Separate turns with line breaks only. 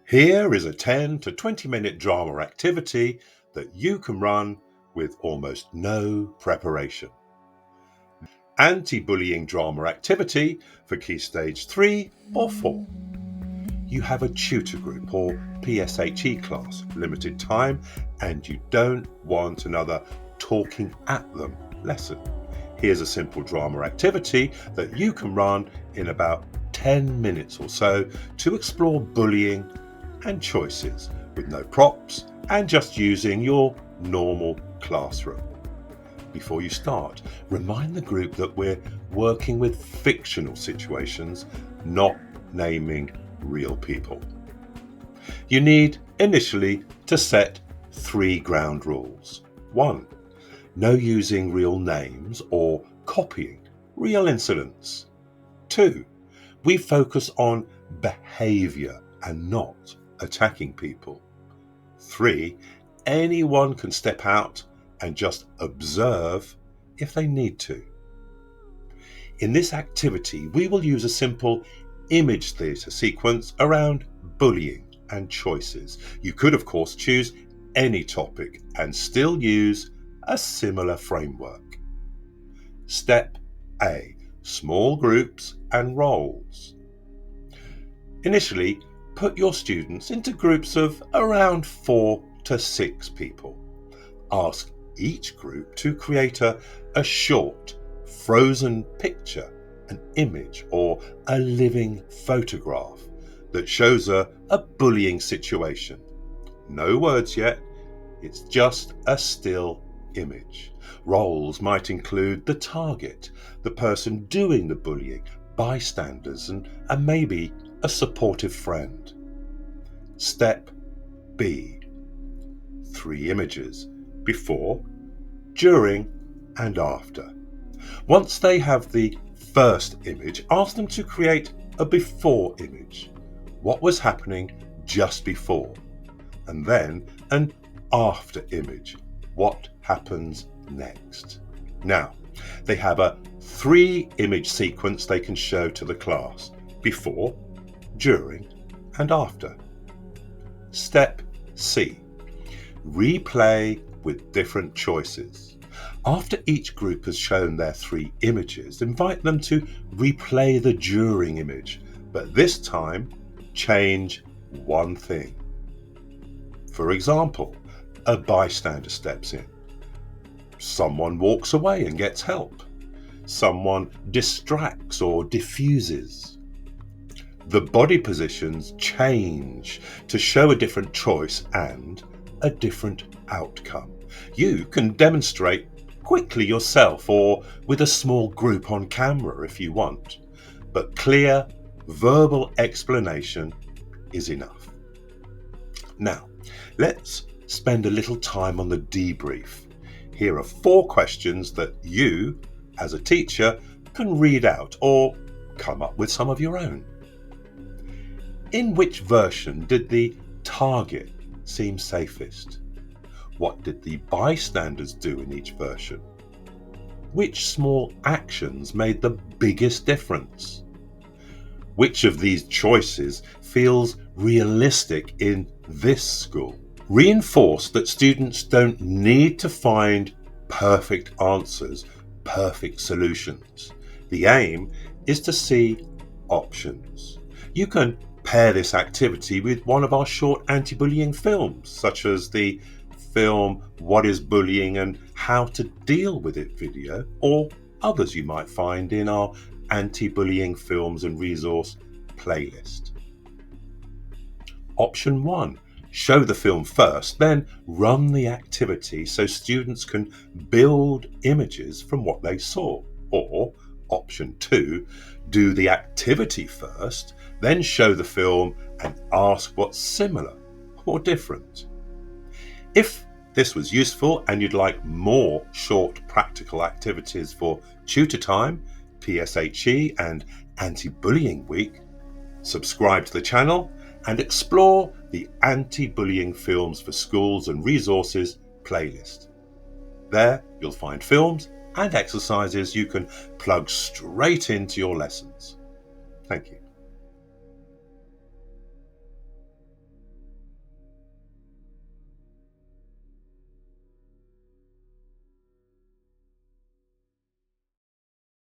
Here is a 10 to 20 minute drama activity that you can run with almost no preparation. Anti-bullying drama activity for Key Stage 3 or 4. You have a tutor group or PSHE class, limited time, and you don't want another talking at them lesson. Here's a simple drama activity that you can run in about 10 minutes or so to explore bullying and choices with no props and just using your normal classroom. Before you start, remind the group that we're working with fictional situations, not naming real people. You need initially to set 3 ground rules. 1. No using real names or copying real incidents. 2. We focus on behaviour and not attacking people. 3. Anyone can step out and just observe if they need to. In this activity, we will use a simple image theatre sequence around bullying and choices. You could, of course, choose any topic and still use a similar framework. Step A. Small groups and roles. Initially, put your students into groups of around 4 to 6 people. Ask each group to create a short, frozen picture, an image or a living photograph that shows a bullying situation. No words yet, it's just a still image. Roles might include the target, the person doing the bullying, bystanders, and maybe a supportive friend. Step B. 3 images, before, during, and after. Once they have the first image, ask them to create a before image. What was happening just before? And then an after image. What happens next? Now, they have a 3 image sequence they can show to the class: before, during, and after. Step C. Replay with different choices. After each group has shown their 3 images, invite them to replay the during image, but this time change one thing. For example, a bystander steps in. Someone walks away and gets help. Someone distracts or diffuses. The body positions change to show a different choice and a different outcome. You can demonstrate quickly yourself or with a small group on camera if you want, but clear verbal explanation is enough. Now, let's spend a little time on the debrief. Here are 4 questions that you, as a teacher, can read out or come up with some of your own. In which version did the target seem safest? What did the bystanders do in each version? Which small actions made the biggest difference? Which of these choices feels realistic in this school? Reinforce that students don't need to find perfect answers, perfect solutions. The aim is to see options. You can pair this activity with one of our short anti-bullying films, such as the film What is Bullying and How to Deal with It video, or others you might find in our anti-bullying films and resource playlist. Option 1. Show the film first, then run the activity so students can build images from what they saw. Or option 2. Do the activity first, then show the film and ask what's similar or different. If this was useful and you'd like more short practical activities for tutor time, PSHE and anti-bullying week, subscribe to the channel and explore the anti-bullying films for schools and resources playlist. There you'll find films and exercises you can plug straight into your lessons. Thank you.